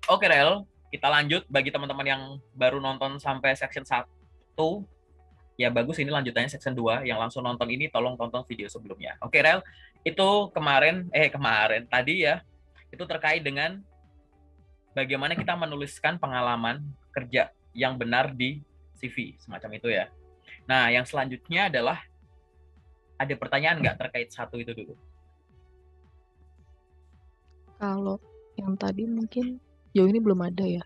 Oke, Rel, kita lanjut bagi teman-teman yang baru nonton sampai section 1. Ya bagus, ini lanjutannya section 2. Yang langsung nonton ini tolong tonton video sebelumnya. Oke, Rel, itu kemarin tadi ya, itu terkait dengan bagaimana kita menuliskan pengalaman kerja yang benar di CV, semacam itu ya. Nah, yang selanjutnya adalah ada pertanyaan nggak terkait satu itu dulu? Kalau yang tadi mungkin jauh ini belum ada ya.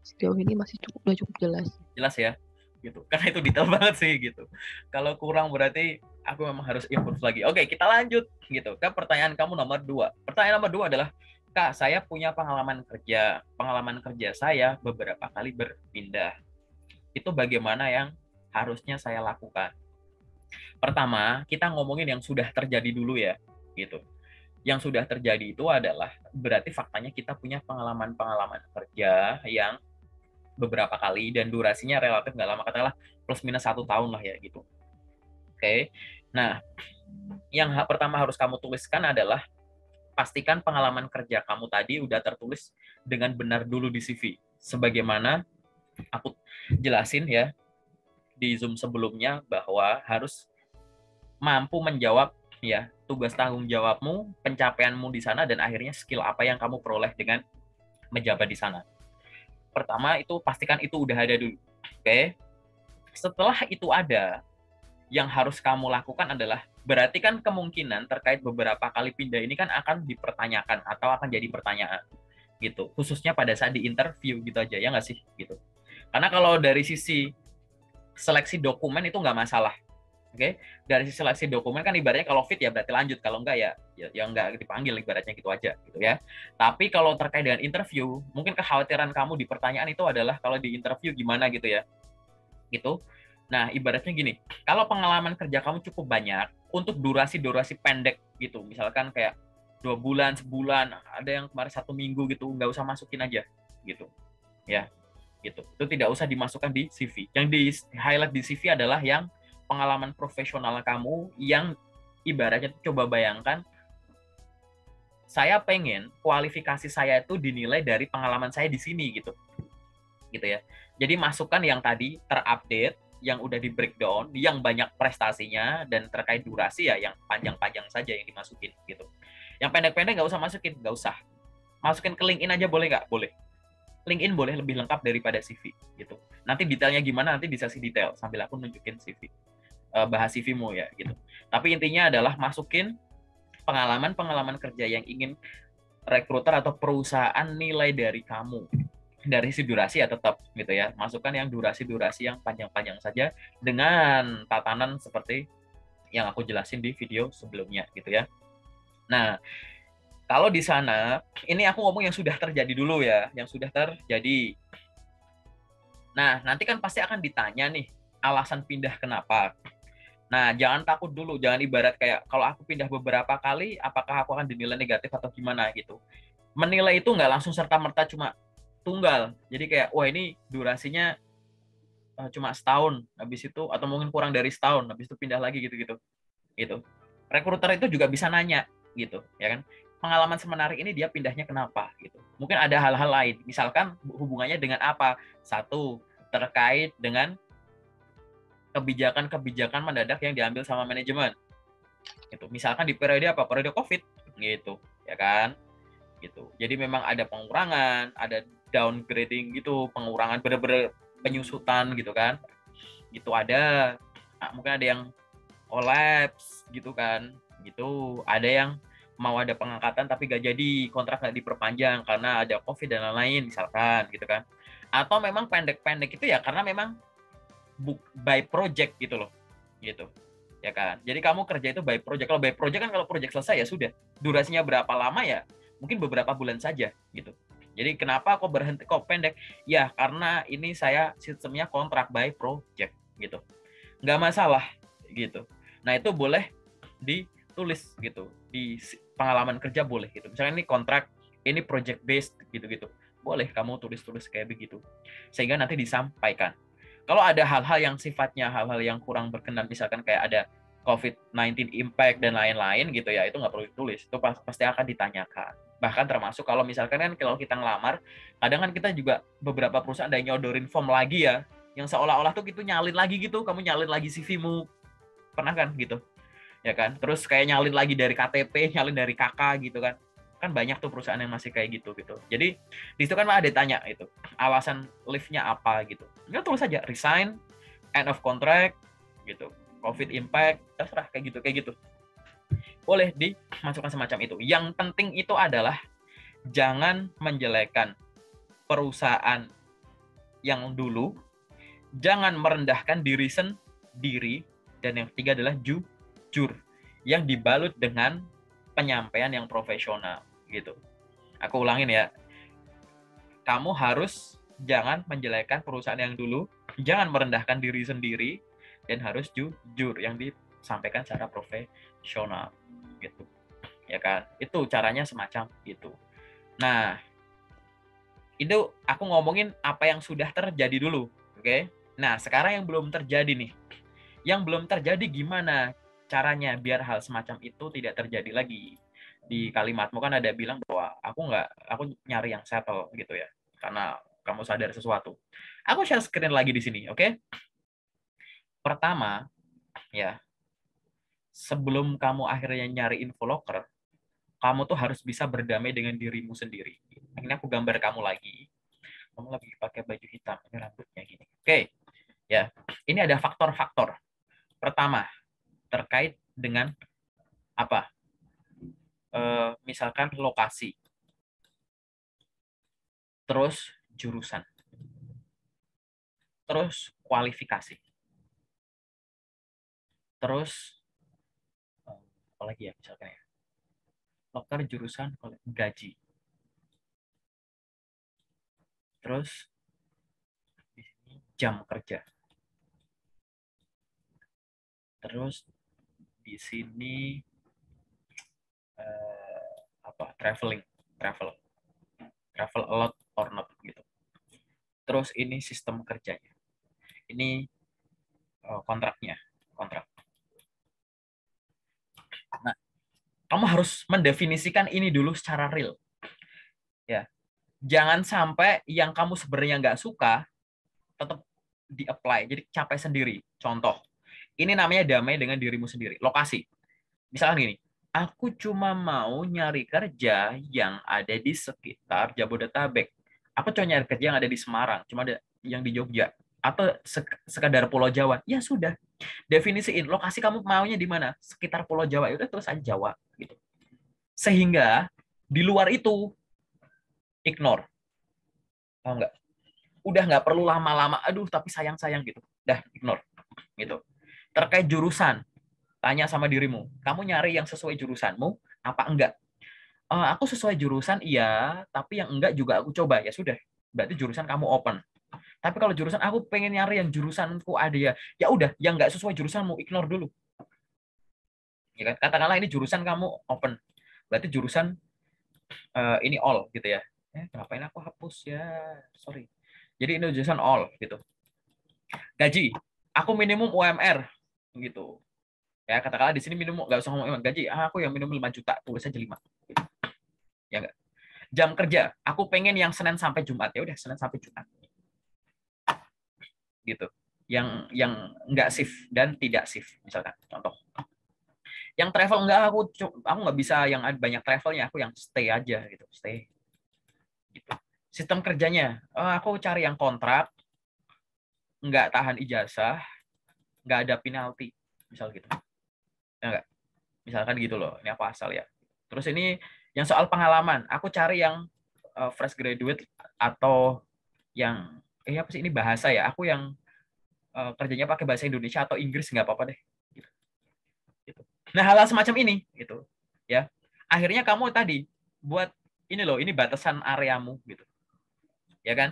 Sejauh ini masih udah cukup jelas. Jelas ya, gitu. Karena itu detail banget sih gitu. Kalau kurang berarti aku memang harus improve lagi. Oke, kita lanjut gitu. Ke pertanyaan kamu nomor 2. Pertanyaan nomor 2 adalah, Kak, saya punya pengalaman kerja. Pengalaman kerja saya beberapa kali berpindah. Itu bagaimana yang harusnya saya lakukan? Pertama, kita ngomongin yang sudah terjadi dulu ya, gitu. Yang sudah terjadi itu adalah berarti faktanya kita punya pengalaman-pengalaman kerja yang beberapa kali dan durasinya relatif nggak lama, katakanlah plus minus 1 tahun lah ya gitu. Oke, nah yang pertama harus kamu tuliskan adalah pastikan pengalaman kerja kamu tadi udah tertulis dengan benar dulu di CV. Sebagaimana aku jelasin ya di Zoom sebelumnya bahwa harus mampu menjawab ya tugas tanggung jawabmu, pencapaianmu di sana, dan akhirnya skill apa yang kamu peroleh dengan menjabat di sana. Pertama itu pastikan itu udah ada dulu. Oke. Setelah itu ada, yang harus kamu lakukan adalah berarti kan kemungkinan terkait beberapa kali pindah ini kan akan dipertanyakan atau akan jadi pertanyaan gitu. Khususnya pada saat di interview gitu aja ya nggak sih gitu. Karena kalau dari sisi seleksi dokumen itu nggak masalah. Oke, dari sisi seleksi dokumen kan ibaratnya kalau fit ya berarti lanjut, kalau enggak ya nggak dipanggil, ibaratnya gitu aja gitu ya. Tapi kalau terkait dengan interview, mungkin kekhawatiran kamu di pertanyaan itu adalah kalau di interview gimana gitu ya, gitu. Nah, ibaratnya gini, kalau pengalaman kerja kamu cukup banyak untuk durasi-durasi pendek gitu, misalkan kayak 2 bulan, sebulan, ada yang kemarin 1 minggu gitu, nggak usah masukin aja gitu, ya gitu. Itu tidak usah dimasukkan di CV. Yang di highlight di CV adalah yang pengalaman profesional kamu yang ibaratnya coba bayangkan saya pengen kualifikasi saya itu dinilai dari pengalaman saya di sini gitu ya. Jadi masukkan yang tadi terupdate, yang udah di breakdown, yang banyak prestasinya dan terkait durasi ya yang panjang-panjang saja yang dimasukin gitu. Yang pendek-pendek nggak usah masukin, nggak usah. Masukin ke LinkedIn aja boleh nggak? Boleh. LinkedIn boleh lebih lengkap daripada CV gitu. Nanti detailnya gimana nanti di sesi detail sambil aku nunjukin CV, bahas CV-mu ya gitu. Tapi intinya adalah masukin pengalaman-pengalaman kerja yang ingin rekruter atau perusahaan nilai dari kamu. Dari sisi durasi ya tetap gitu ya, masukkan yang durasi-durasi yang panjang-panjang saja dengan tatanan seperti yang aku jelasin di video sebelumnya gitu ya. Nah, kalau di sana ini aku ngomong yang sudah terjadi dulu ya, yang sudah terjadi. Nah, nanti kan pasti akan ditanya nih alasan pindah kenapa. Nah, jangan takut dulu, jangan ibarat kayak kalau aku pindah beberapa kali, apakah aku akan dinilai negatif atau gimana gitu. Menilai itu nggak langsung serta-merta cuma tunggal. Jadi kayak, wah ini durasinya cuma setahun, habis itu atau mungkin kurang dari setahun, habis itu pindah lagi gitu-gitu. Gitu. Rekruter itu juga bisa nanya gitu, ya kan? Pengalaman semenarik ini dia pindahnya kenapa gitu. Mungkin ada hal-hal lain, misalkan hubungannya dengan apa? Satu, terkait dengan kebijakan-kebijakan mendadak yang diambil sama manajemen. Gitu. Misalkan di periode apa? Periode Covid gitu, ya kan? Gitu. Jadi memang ada pengurangan, ada downgrading gitu, pengurangan bener-bener penyusutan gitu kan. Gitu ada. Nah, mungkin ada yang collapse gitu kan. Gitu. Ada yang mau ada pengangkatan tapi gak jadi, kontrak gak diperpanjang karena ada Covid dan lain-lain misalkan gitu kan. Atau memang pendek-pendek itu ya karena memang by project gitu loh. Gitu. Ya kan. Jadi kamu kerja itu by project. Kalau by project kan kalau project selesai ya sudah. Durasinya berapa lama ya? Mungkin beberapa bulan saja gitu. Jadi kenapa kok berhenti kok pendek? Ya karena ini saya sistemnya kontrak by project gitu. Nggak masalah gitu. Nah itu boleh ditulis gitu di pengalaman kerja boleh gitu. Misalnya ini kontrak, ini project based gitu-gitu. Boleh kamu tulis-tulis kayak begitu. Sehingga nanti disampaikan. Kalau ada hal-hal yang sifatnya hal-hal yang kurang berkenan, misalkan kayak ada COVID-19 impact dan lain-lain gitu ya, itu nggak perlu ditulis, itu pasti akan ditanyakan. Bahkan termasuk kalau misalkan kan kalau kita ngelamar, kadang kan kita juga beberapa perusahaan ada yang nyodorin form lagi ya, yang seolah-olah tuh gitu nyalin lagi gitu, kamu nyalin lagi CV-mu, pernah kan gitu, ya kan? Terus kayak nyalin lagi dari KTP, nyalin dari KK gitu kan. Kan banyak tuh perusahaan yang masih kayak gitu gitu. Jadi di situ kan ada tanya itu, alasan leave-nya apa gitu. Nggak, tulis saja resign, end of contract gitu, COVID impact, terserah kayak gitu. Boleh dimasukkan semacam itu. Yang penting itu adalah jangan menjelekkan perusahaan yang dulu, jangan merendahkan diri sendiri, dan yang ketiga adalah jujur yang dibalut dengan penyampaian yang profesional gitu. Aku ulangin ya. Kamu harus jangan menjelekkan perusahaan yang dulu, jangan merendahkan diri sendiri, dan harus jujur yang disampaikan secara profesional gitu. Ya kan? Itu caranya semacam itu. Nah, itu aku ngomongin apa yang sudah terjadi dulu, oke? Nah, sekarang yang belum terjadi nih. Yang belum terjadi gimana caranya biar hal semacam itu tidak terjadi lagi? Di kalimatmu kan ada bilang bahwa aku nyari yang settle gitu ya, karena kamu sadar sesuatu. Aku share screen lagi di sini, oke? Pertama, ya, sebelum kamu akhirnya nyari info locker, kamu tuh harus bisa berdamai dengan dirimu sendiri. Ini aku gambar kamu lagi. Kamu lagi pakai baju hitam, ini rambutnya gini. Oke, ya. Ini ada faktor-faktor. Pertama, terkait dengan apa? Misalkan lokasi, terus jurusan, terus kualifikasi, terus apa lagi ya misalkan ya, loker, jurusan, gaji, terus di sini jam kerja, terus di sini apa, travel a lot or not gitu. Terus ini sistem kerjanya, ini kontrak. Nah, kamu harus mendefinisikan ini dulu secara real ya. Jangan sampai yang kamu sebenarnya nggak suka tetap di-apply, jadi capai sendiri. Contoh, ini namanya damai dengan dirimu sendiri. Lokasi, misalkan gini, aku cuma mau nyari kerja yang ada di sekitar Jabodetabek. Aku cuma nyari kerja yang ada di Semarang, cuma ada yang di Jogja, atau sekadar Pulau Jawa. Ya sudah, definisiin lokasi kamu maunya di mana, sekitar Pulau Jawa. Ya udah, terus aja Jawa gitu. Sehingga di luar itu ignore, paham nggak? Udah nggak perlu lama-lama, aduh tapi sayang-sayang gitu. Dah, ignore gitu. Terkait jurusan, tanya sama dirimu, kamu nyari yang sesuai jurusanmu apa enggak? Aku sesuai jurusan iya, tapi yang enggak juga aku coba. Ya sudah, berarti jurusan kamu open. Tapi kalau jurusan aku pengen nyari yang jurusanku ada ya, ya udah, yang enggak sesuai jurusanmu ignore dulu. Ya kan? Katakanlah ini jurusan kamu open, berarti jurusan ini all gitu ya. Ngapain aku hapus ya? Sorry. Jadi ini jurusan all gitu. Gaji, aku minimum UMR gitu. Ya katakanlah di sini minimum, nggak usah ngomong gaji, aku yang minimum 5 juta, tulis aja 5. Gitu. Ya enggak. Jam kerja, aku pengen yang Senin sampai Jumat. Ya udah, Senin sampai Jumat. Gitu. Yang enggak shift dan tidak shift misalkan. Contoh. Yang travel enggak, aku nggak bisa yang banyak travelnya, aku yang stay aja gitu, stay. Gitu. Sistem kerjanya, aku cari yang kontrak, nggak tahan ijazah, nggak ada penalti, misal gitu. Ya enggak? Misalkan gitu loh, ini apa asal ya. Terus ini yang soal pengalaman, aku cari yang fresh graduate atau yang apa sih ini bahasa ya, aku yang kerjanya pakai bahasa Indonesia atau Inggris nggak apa-apa deh. Gitu. Nah hal-hal semacam ini, gitu ya. Akhirnya kamu tadi buat ini loh, ini batasan areamu gitu, ya kan?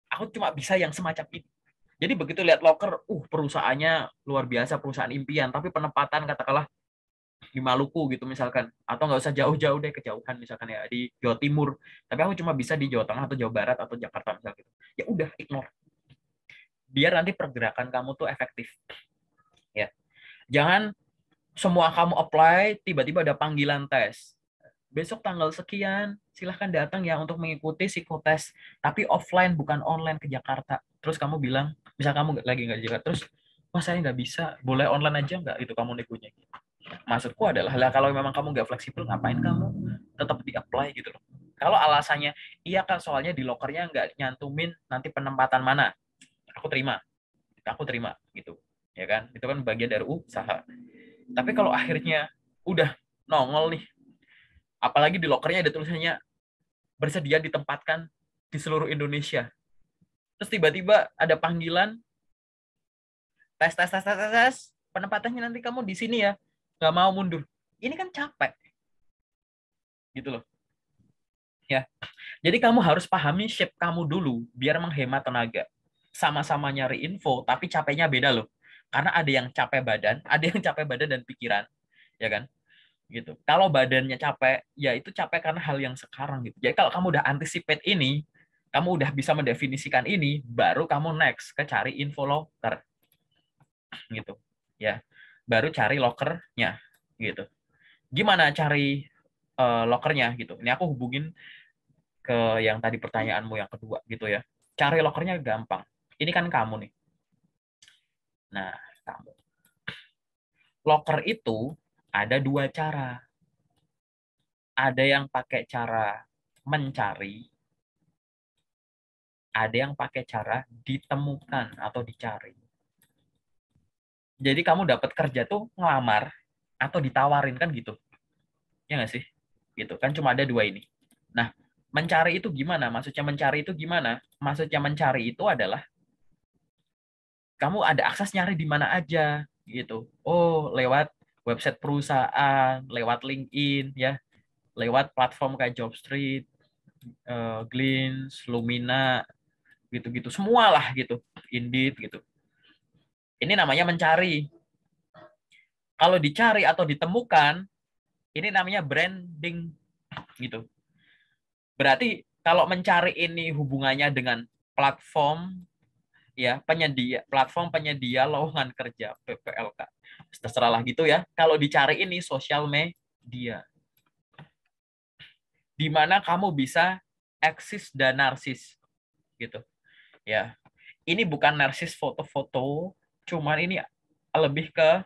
Aku cuma bisa yang semacam ini. Jadi begitu lihat loker, perusahaannya luar biasa, perusahaan impian, tapi penempatan katakanlah di Maluku gitu misalkan, atau nggak usah jauh-jauh deh, kejauhan misalkan ya di Jawa Timur, tapi aku cuma bisa di Jawa Tengah atau Jawa Barat atau Jakarta misalkan gitu. Ya udah, ignore. Biar nanti pergerakan kamu tuh efektif. Ya. Jangan semua kamu apply, tiba-tiba ada panggilan tes. Besok tanggal sekian, silahkan datang ya untuk mengikuti psikotes. Tapi offline, bukan online ke Jakarta. Terus kamu bilang, misal kamu lagi nggak di Jakarta, terus, wah saya nggak bisa, boleh online aja nggak? Itu kamu negonya. Maksudku adalah, lah kalau memang kamu nggak fleksibel, ngapain kamu tetap di-apply gitu loh. Kalau alasannya, iya kan soalnya di lokernya nggak nyantumin nanti penempatan mana, aku terima gitu. Ya kan? Itu kan bagian dari usaha. Tapi kalau akhirnya udah nongol nih, apalagi di lokernya ada tulisannya bersedia ditempatkan di seluruh Indonesia. Terus tiba-tiba ada panggilan tes, penempatannya nanti kamu di sini ya, nggak mau mundur. Ini kan capek, gitu loh. Ya, jadi kamu harus pahami shape kamu dulu biar menghemat tenaga. Sama-sama nyari info, tapi capeknya beda loh. Karena ada yang capek badan, ada yang capek badan dan pikiran, ya kan? Gitu. Kalau badannya capek, ya itu capek karena hal yang sekarang gitu. Jadi kalau kamu udah anticipate ini, kamu udah bisa mendefinisikan ini, baru kamu next ke cari info locker gitu. Ya. Baru cari lockernya gitu. Gimana cari lockernya gitu. Ini aku hubungin ke yang tadi pertanyaanmu yang kedua gitu ya. Cari lockernya gampang. Ini kan kamu nih. Nah, kamu. Locker itu ada dua cara. Ada yang pakai cara mencari, ada yang pakai cara ditemukan atau dicari. Jadi kamu dapat kerja tuh ngelamar atau ditawarin kan gitu. Ya nggak sih? Gitu. Kan cuma ada dua ini. Nah, mencari itu gimana? Maksudnya mencari itu gimana? Maksudnya mencari itu adalah kamu ada akses nyari di mana aja gitu. Oh, lewat website perusahaan, lewat LinkedIn ya, lewat platform kayak Jobstreet, Glints, Lumina, gitu-gitu. Semualah gitu. Indeed gitu. Ini namanya mencari. Kalau dicari atau ditemukan, ini namanya branding gitu. Berarti kalau mencari ini hubungannya dengan platform ya platform penyedia lowongan kerja PPLK. Terserahlah gitu ya. Kalau dicari ini sosial media, di mana kamu bisa eksis dan narsis gitu. Ya, ini bukan narsis foto-foto, cuman ini lebih ke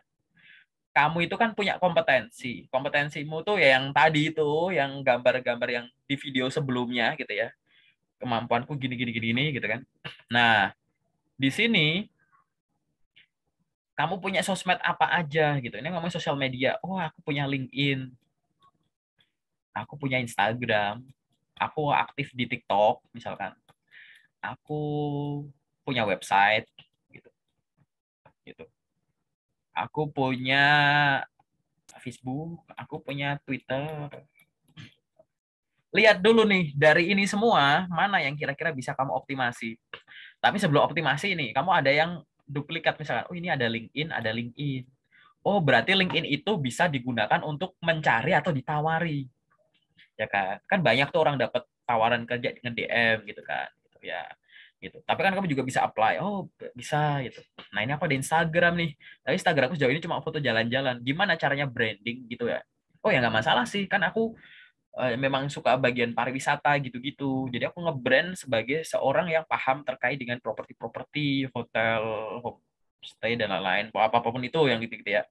kamu itu kan punya kompetensi. Kompetensimu tuh ya yang tadi itu, yang gambar-gambar yang di video sebelumnya gitu ya. Kemampuanku gini gitu kan. Nah, di sini kamu punya sosmed apa aja gitu. Ini ngomong sosial media. Oh, aku punya LinkedIn, aku punya Instagram, aku aktif di TikTok misalkan. Aku punya website gitu. Gitu. Aku punya Facebook, aku punya Twitter. Lihat dulu nih dari ini semua mana yang kira-kira bisa kamu optimasi. Tapi sebelum optimasi ini, kamu ada yang duplikat misalkan. Oh, ini ada LinkedIn, ada LinkedIn. Oh, berarti LinkedIn itu bisa digunakan untuk mencari atau ditawari. Ya kan? Kan banyak tuh orang dapat tawaran kerja dengan DM gitu kan. Gitu ya. Gitu. Tapi kan kamu juga bisa apply. Oh, bisa gitu. Nah, ini aku ada Instagram nih. Tapi Instagramku sejauh ini cuma foto jalan-jalan. Gimana caranya branding gitu ya? Oh, ya nggak masalah sih. Kan aku memang suka bagian pariwisata gitu-gitu. Jadi aku nge-brand sebagai seorang yang paham terkait dengan properti-properti, hotel, homestay dan lain-lain. Apapun itu yang gitu-gitu ya.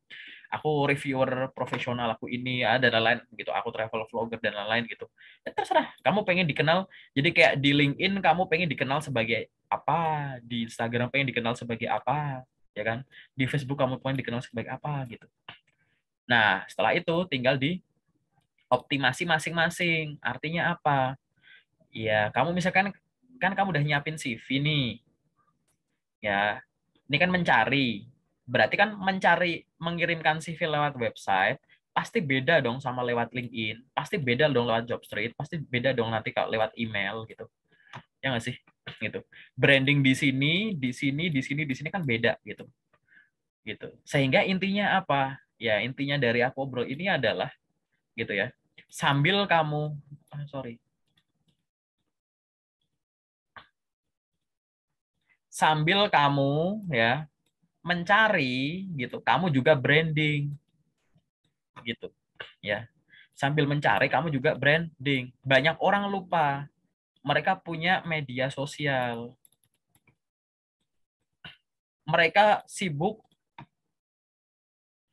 Aku reviewer profesional, aku ini ya dan lain-lain gitu. Aku travel vlogger dan lain-lain gitu. Ya terserah. Kamu pengen dikenal. Jadi kayak di LinkedIn kamu pengen dikenal sebagai apa, di Instagram pengen dikenal sebagai apa, ya kan? Di Facebook kamu pengen dikenal sebagai apa gitu. Nah, setelah itu tinggal di optimasi masing-masing. Artinya apa? Ya, kamu misalkan kan kamu udah nyiapin CV nih. Ya, ini kan mencari. Berarti kan mencari mengirimkan CV lewat website pasti beda dong sama lewat LinkedIn. Pasti beda dong lewat Jobstreet, pasti beda dong nanti kalau lewat email gitu. Ya nggak sih? Gitu. Branding di sini, di sini, di sini, di sini kan beda gitu. Gitu. Sehingga intinya apa? Ya, intinya dari aku obrol ini adalah gitu ya. Sambil kamu sorry, sambil kamu ya mencari gitu, kamu juga branding gitu ya. Sambil mencari kamu juga branding. Banyak orang lupa mereka punya media sosial. Mereka sibuk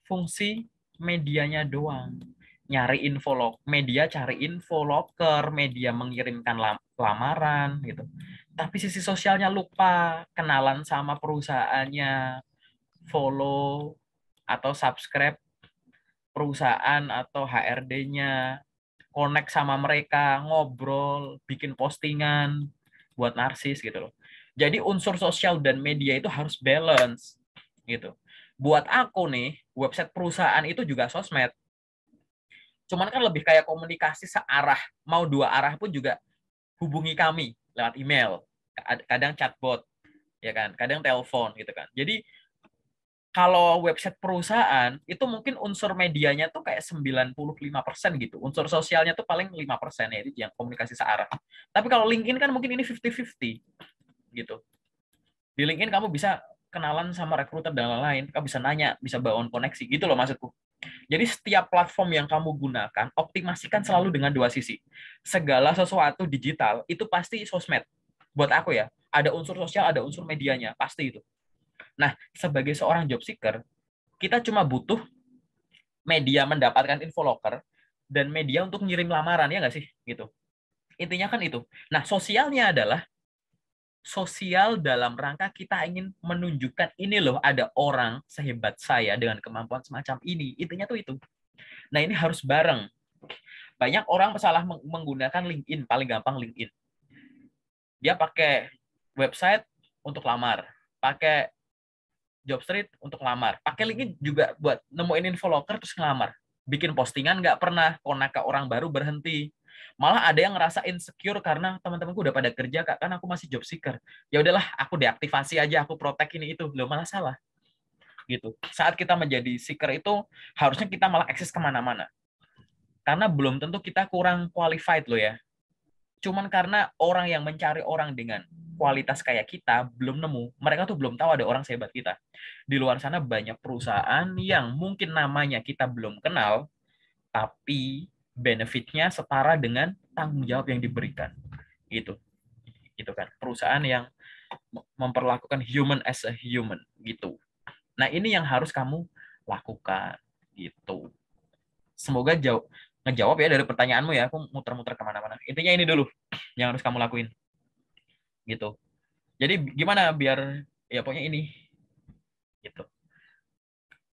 fungsi medianya doang. Nyari info media, cari info loker, media mengirimkan lamaran gitu. Tapi sisi sosialnya lupa, kenalan sama perusahaannya, follow atau subscribe perusahaan atau HRD-nya, connect sama mereka, ngobrol, bikin postingan buat narsis gitu loh. Jadi unsur sosial dan media itu harus balance gitu. Buat aku nih, website perusahaan itu juga sosmed. Cuman kan lebih kayak komunikasi searah, mau dua arah pun juga hubungi kami lewat email, kadang chatbot, ya kan, kadang telepon gitu kan. Jadi kalau website perusahaan itu mungkin unsur medianya tuh kayak 95% gitu. Unsur sosialnya tuh paling 5% ya, itu yang komunikasi searah. Tapi kalau LinkedIn kan mungkin ini 50-50 gitu. Di LinkedIn kamu bisa kenalan sama rekruter dan lain-lain, kamu bisa nanya, bisa bangun koneksi gitu loh maksudku. Jadi setiap platform yang kamu gunakan, optimasikan selalu dengan dua sisi. Segala sesuatu digital itu pasti sosmed. Buat aku ya, ada unsur sosial, ada unsur medianya, pasti itu. Nah, sebagai seorang job seeker, kita cuma butuh media mendapatkan info loker dan media untuk ngirim lamaran, ya nggak sih? Gitu. Intinya kan itu. Nah, sosialnya adalah sosial dalam rangka kita ingin menunjukkan ini loh ada orang sehebat saya dengan kemampuan semacam ini. Intinya tuh itu. Nah, ini harus bareng. Banyak orang salah menggunakan LinkedIn, paling gampang LinkedIn. Dia pakai website untuk lamar, pakai Jobstreet untuk lamar. Pakai LinkedIn juga buat nemuin info loker terus ngelamar. Bikin postingan nggak pernah, konek ke orang baru berhenti. Malah ada yang ngerasa insecure karena teman-temanku udah pada kerja, Kak, kan aku masih job seeker. Ya udahlah, aku deaktivasi aja, aku protek ini itu. Loh, malah salah. Gitu. Saat kita menjadi seeker itu, harusnya kita malah akses kemana-mana. Karena belum tentu kita kurang qualified loh ya. Cuman karena orang yang mencari orang dengan kualitas kayak kita belum nemu, mereka tuh belum tahu ada orang sehebat kita. Di luar sana banyak perusahaan yang mungkin namanya kita belum kenal, tapi benefitnya setara dengan tanggung jawab yang diberikan. Gitu. Gitu kan. Perusahaan yang memperlakukan human as a human gitu. Nah, ini yang harus kamu lakukan gitu. Semoga ngejawab ya dari pertanyaanmu ya. Aku muter-muter kemana-mana. Intinya ini dulu yang harus kamu lakuin gitu. Jadi gimana biar ya pokoknya ini gitu.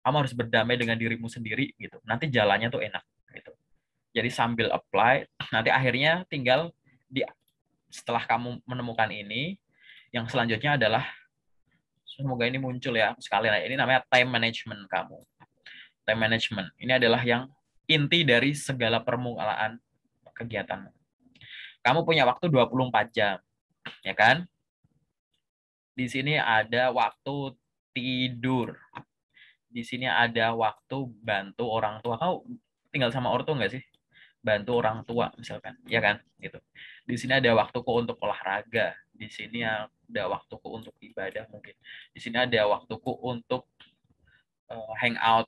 Kamu harus berdamai dengan dirimu sendiri gitu. Nanti jalannya tuh enak gitu. Jadi sambil apply, nanti akhirnya tinggal setelah kamu menemukan ini, yang selanjutnya adalah semoga ini muncul ya sekali lagi. Ini namanya time management kamu. Time management ini adalah yang inti dari segala permulaan kegiatanmu. Kamu punya waktu 24 jam, ya kan? Di sini ada waktu tidur. Di sini ada waktu bantu orang tua. Kau tinggal sama ortu nggak sih? Bantu orang tua misalkan, ya kan? Gitu. Di sini ada waktuku untuk olahraga. Di sini ada waktuku untuk ibadah mungkin. Di sini ada waktuku untuk hangout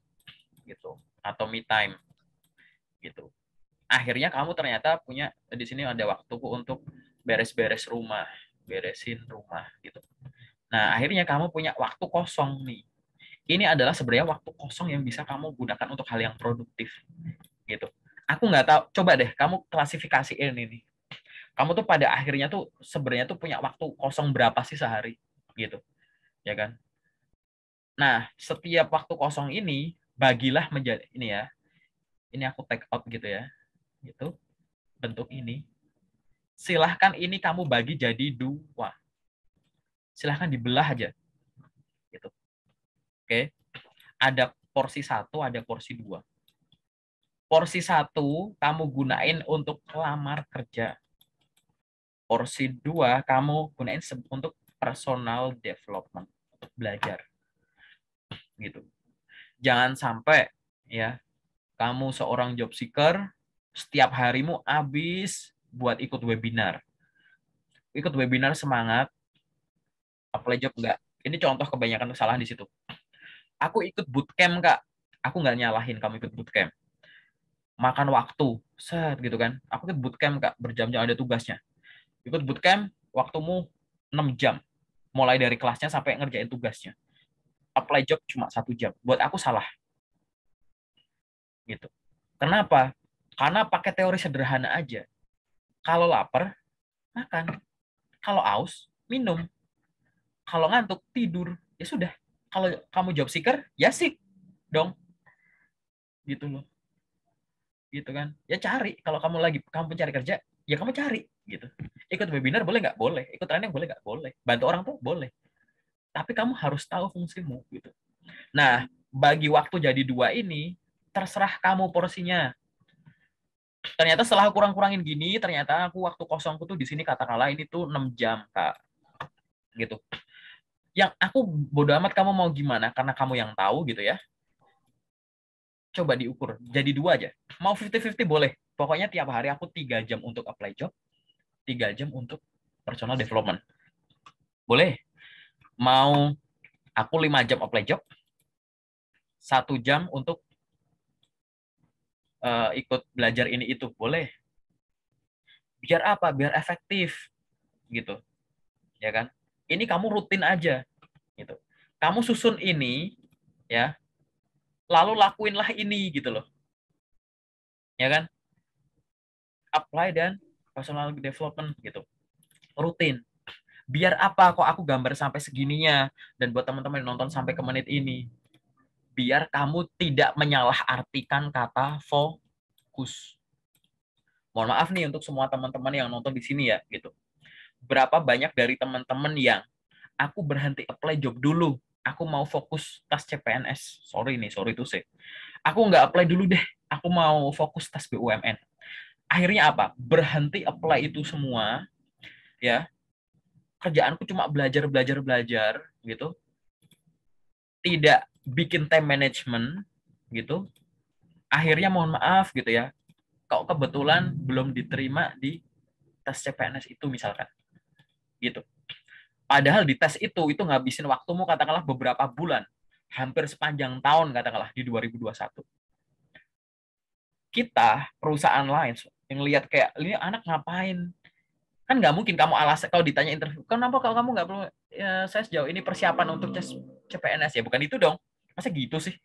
gitu atau me time gitu. Akhirnya kamu ternyata punya di sini ada waktuku untuk beres-beres rumah, beresin rumah gitu. Nah, akhirnya kamu punya waktu kosong nih. Ini adalah sebenarnya waktu kosong yang bisa kamu gunakan untuk hal yang produktif gitu. Aku nggak tahu, coba deh kamu klasifikasiin ini. Kamu tuh pada akhirnya tuh sebenarnya tuh punya waktu kosong berapa sih sehari gitu, ya kan? Nah, setiap waktu kosong ini bagilah menjadi ini ya. Ini aku take out gitu ya. Gitu. Bentuk ini. Silahkan ini kamu bagi jadi dua. Silahkan dibelah aja. Gitu. Oke. Ada porsi satu, ada porsi dua. Porsi satu kamu gunain untuk lamar kerja. Porsi dua kamu gunain untuk personal development, untuk belajar. Gitu. Jangan sampai ya kamu seorang job seeker setiap harimu habis buat ikut webinar. Ikut webinar semangat, apply job enggak. Ini contoh kebanyakan kesalahan di situ. Aku ikut bootcamp, Kak. Aku nggak nyalahin kamu ikut bootcamp. Makan waktu, set gitu kan. Aku ikut bootcamp, Kak, berjam-jam ada tugasnya. Ikut bootcamp, waktumu 6 jam. Mulai dari kelasnya sampai ngerjain tugasnya. Apply job cuma 1 jam. Buat aku salah. Gitu. Kenapa? Karena pakai teori sederhana aja. Kalau lapar, makan. Kalau aus, minum. Kalau ngantuk, tidur. Ya sudah. Kalau kamu job seeker, ya sih dong. Gitu loh. Gitu kan. Ya cari. Kalau kamu pencari kerja, ya kamu cari. Gitu. Ikut webinar boleh nggak? Boleh. Ikut training boleh nggak? Boleh. Bantu orang tuh boleh. Tapi kamu harus tahu fungsimu. Gitu. Nah, bagi waktu jadi 2 ini, terserah kamu porsinya. Ternyata setelah kurang-kurangin gini, ternyata aku waktu kosongku tuh di sini katakanlah ini tuh 6 jam, Kak. Gitu. Yang aku bodo amat kamu mau gimana, karena kamu yang tahu gitu ya. Coba diukur, jadi 2 aja. Mau 50-50 boleh. Pokoknya tiap hari aku 3 jam untuk apply job, 3 jam untuk personal development. Boleh. Mau aku 5 jam apply job, 1 jam untuk ikut belajar ini itu. Boleh. Biar apa? Biar efektif. Gitu. Ya kan? Ini kamu rutin aja. Gitu. Kamu susun ini, ya, lalu lakuinlah ini gitu loh, ya kan? Apply dan personal development gitu, rutin. Biar apa kok aku gambar sampai segininya, dan buat teman-teman yang nonton sampai ke menit ini, biar kamu tidak menyalahartikan kata fokus. Mohon maaf nih untuk semua teman-teman yang nonton di sini ya, gitu. Berapa banyak dari teman-teman yang aku berhenti apply job dulu, aku mau fokus tes CPNS. Sorry to say. Aku nggak apply dulu deh, aku mau fokus tes BUMN. Akhirnya apa? Berhenti apply itu semua, ya. Kerjaanku cuma belajar gitu. Tidak bikin time management gitu. Akhirnya mohon maaf gitu ya. Kok kebetulan belum diterima di tes CPNS itu misalkan. Gitu. Padahal di tes itu ngabisin waktumu katakanlah beberapa bulan. Hampir sepanjang tahun katakanlah di 2021. Kita, perusahaan lain, yang lihat kayak, ini anak ngapain? Kan nggak mungkin kamu kalau ditanya interview, kenapa kalau kamu nggak perlu, ya, saya sejauh ini persiapan untuk tes CPNS, ya bukan itu dong, masa gitu sih,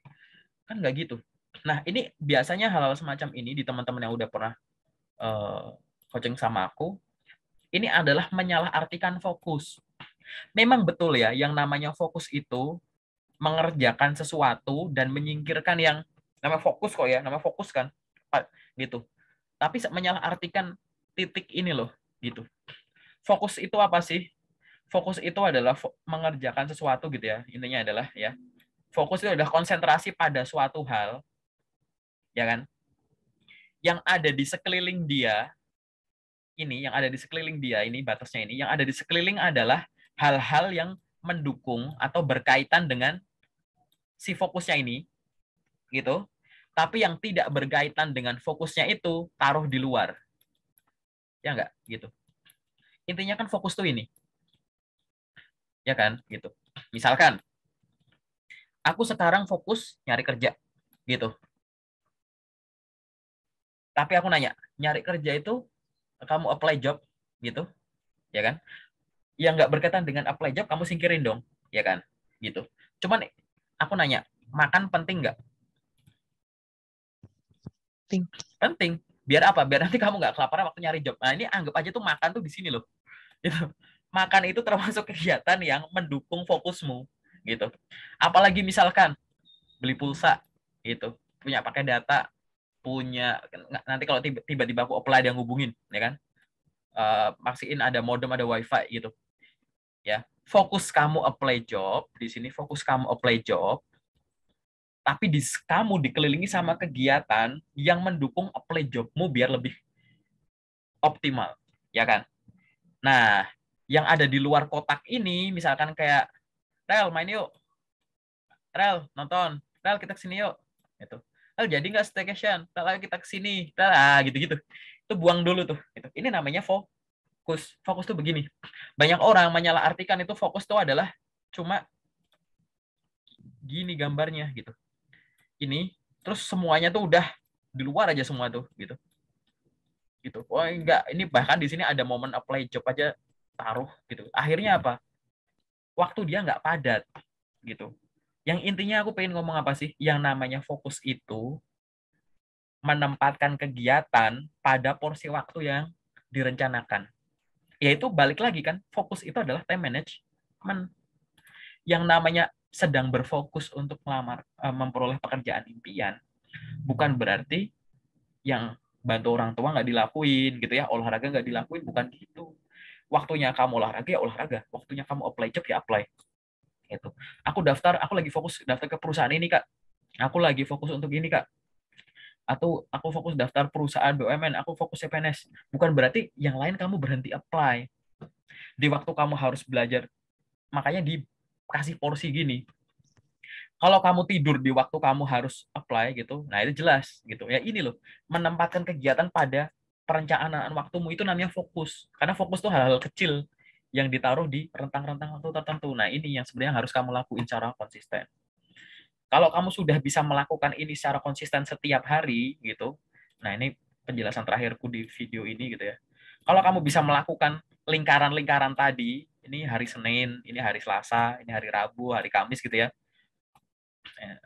kan nggak gitu. Nah ini biasanya hal-hal semacam ini di teman-teman yang udah pernah coaching sama aku, ini adalah menyalahartikan fokus. Memang betul ya, yang namanya fokus itu mengerjakan sesuatu dan menyingkirkan yang namanya fokus kok ya, namanya fokus kan, gitu. Tapi menyalahartikan titik ini loh, gitu. Fokus itu apa sih? Fokus itu adalah mengerjakan sesuatu gitu ya. Intinya adalah ya. Fokus itu adalah konsentrasi pada suatu hal, ya kan? Yang ada di sekeliling dia yang ada di sekeliling dia ini batasnya ini, yang ada di sekeliling adalah hal-hal yang mendukung atau berkaitan dengan si fokusnya ini, gitu. Tapi yang tidak berkaitan dengan fokusnya itu taruh di luar, ya enggak, gitu. Intinya kan fokus tuh ini, ya kan, gitu. Misalkan aku sekarang fokus nyari kerja, gitu. Tapi aku nanya, nyari kerja itu kamu apply job, gitu, ya kan? Yang nggak berkaitan dengan apply job kamu singkirin dong, ya kan? Gitu. Cuman aku nanya, makan penting nggak? Penting. Penting. Biar apa? Biar nanti kamu nggak kelaparan waktu nyari job. Nah ini anggap aja tuh makan tuh di sini loh. Gitu. Makan itu termasuk kegiatan yang mendukung fokusmu, gitu. Apalagi misalkan beli pulsa, gitu, punya pakai data, punya nanti kalau tiba-tiba aku apply dia ngubungin, ya kan? Maksiin ada modem, ada wifi gitu, ya. Fokus kamu apply job di sini, fokus kamu apply job, tapi kamu dikelilingi sama kegiatan yang mendukung apply jobmu biar lebih optimal, ya kan? Nah, yang ada di luar kotak ini, misalkan kayak, Rel main yuk, Rel nonton, Rel kita kesini yuk, gitu. Rel jadi nggak staycation, Rel ayo kita kesini, Rel, gitu-gitu. Itu buang dulu tuh. Gitu. Ini namanya fokus. Fokus tuh begini. Banyak orang menyalahartikan itu fokus tuh adalah cuma gini gambarnya gitu. Ini terus semuanya tuh udah di luar aja semua tuh gitu. Gitu. Oh enggak, ini bahkan di sini ada momen apply job aja taruh gitu. Akhirnya apa? Waktu dia nggak padat gitu. Yang intinya aku pengen ngomong apa sih? Yang namanya fokus itu menempatkan kegiatan pada porsi waktu yang direncanakan. Yaitu balik lagi kan, fokus itu adalah time management. Yang namanya sedang berfokus untuk memperoleh pekerjaan impian, bukan berarti yang bantu orang tua nggak dilakuin gitu ya, olahraga nggak dilakuin, bukan gitu. Waktunya kamu olahraga ya olahraga, waktunya kamu apply job ya apply. Itu. Aku lagi fokus daftar ke perusahaan ini kak. Aku lagi fokus untuk ini kak. Atau aku fokus daftar perusahaan BUMN, aku fokus CPNS. Bukan berarti yang lain kamu berhenti apply. Di waktu kamu harus belajar, makanya dikasih porsi gini. Kalau kamu tidur di waktu kamu harus apply gitu, nah itu jelas gitu. Ya ini loh, menempatkan kegiatan pada perencanaan waktumu itu namanya fokus. Karena fokus tuh hal-hal kecil yang ditaruh di rentang-rentang waktu tertentu. Nah ini yang sebenarnya harus kamu lakuin secara konsisten. Kalau kamu sudah bisa melakukan ini secara konsisten setiap hari gitu, nah ini penjelasan terakhirku di video ini gitu ya. Kalau kamu bisa melakukan lingkaran-lingkaran tadi, ini hari Senin, ini hari Selasa, ini hari Rabu, hari Kamis gitu ya.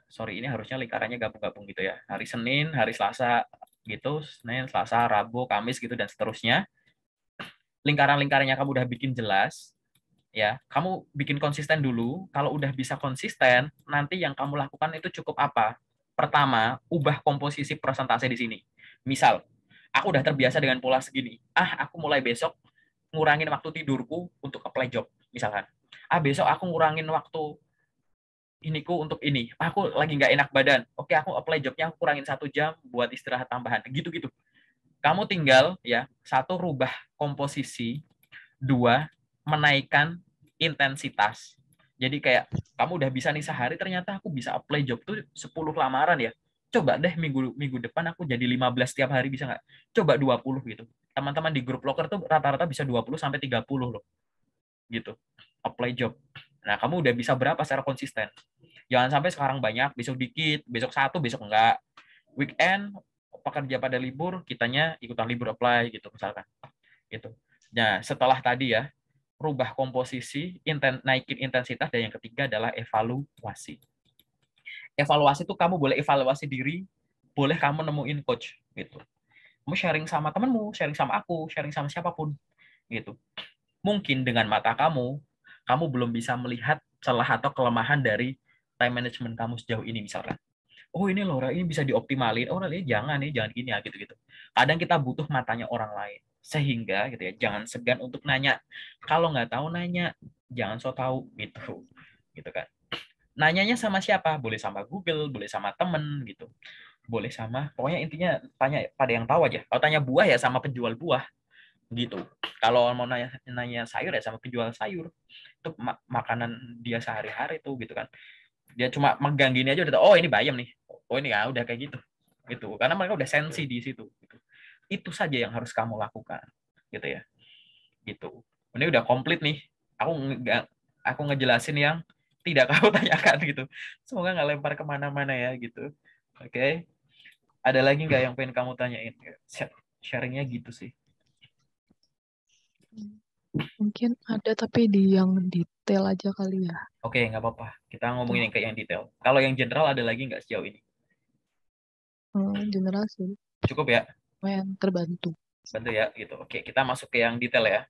Sorry, ini harusnya lingkarannya gabung-gabung gitu ya. Hari Senin, hari Selasa gitu, Senin, Selasa, Rabu, Kamis gitu dan seterusnya. Lingkaran-lingkarannya kamu udah bikin jelas, ya kamu bikin konsisten dulu. Kalau udah bisa konsisten, nanti yang kamu lakukan itu cukup apa? Pertama, ubah komposisi persentase di sini. Misal, aku udah terbiasa dengan pola segini. Aku mulai besok ngurangin waktu tidurku untuk apply job, misalkan. Besok aku ngurangin waktu iniku untuk ini. Aku lagi nggak enak badan. Oke, aku apply jobnya, aku kurangin 1 jam buat istirahat tambahan. Gitu-gitu. Kamu tinggal ya, satu, rubah komposisi. Dua, menaikkan intensitas. Jadi kayak kamu udah bisa nih sehari, ternyata aku bisa apply job tuh 10 lamaran ya. Coba deh minggu minggu depan aku jadi 15 setiap hari, bisa nggak? Coba 20 gitu. Teman-teman di grup locker tuh rata-rata bisa 20 sampai 30 loh. Gitu. Apply job. Nah, kamu udah bisa berapa secara konsisten? Jangan sampai sekarang banyak, besok dikit, besok satu, besok enggak. Weekend pekerja pada libur, kitanya ikutan libur apply gitu misalkan. Gitu. Nah, setelah tadi ya, rubah komposisi, naikin intensitas, dan yang ketiga adalah evaluasi. Evaluasi itu kamu boleh evaluasi diri, boleh kamu nemuin coach gitu. Kamu sharing sama temenmu, sharing sama aku, sharing sama siapapun gitu. Mungkin dengan mata kamu belum bisa melihat celah atau kelemahan dari time management kamu sejauh ini misalkan. Oh ini Laura, ini bisa dioptimalin. Oh ini jangan nih, jangan gini ya gitu-gitu. Kadang kita butuh matanya orang lain. Sehingga gitu ya, jangan segan untuk nanya. Kalau nggak tahu nanya, jangan so tahu gitu. Gitu kan. Nanyanya sama siapa? Boleh sama Google, boleh sama temen gitu. Boleh sama, pokoknya intinya tanya pada yang tahu aja. Kalau tanya buah ya sama penjual buah gitu. Kalau mau nanya sayur ya sama penjual sayur. Itu makanan dia sehari-hari tuh gitu kan. Dia cuma megang gini aja udah tahu, oh ini bayam nih, oh ini ya udah kayak gitu gitu, karena mereka udah sensi di situ gitu. Itu saja yang harus kamu lakukan gitu ya. Gitu, ini udah komplit nih. Aku ngejelasin yang tidak kamu tanyakan gitu. Semoga nggak lempar kemana-mana ya gitu. Oke, ada lagi nggak yang pengen kamu tanyain? Sharingnya gitu sih. Mungkin ada tapi di yang detail aja kali ya. Oke, nggak apa-apa, kita Tuh, ngomongin yang kayak yang detail. Kalau yang general ada lagi nggak sejauh ini? general sih, Cukup ya, lumayan terbantu. bantu ya gitu. Oke, kita masuk ke yang detail ya.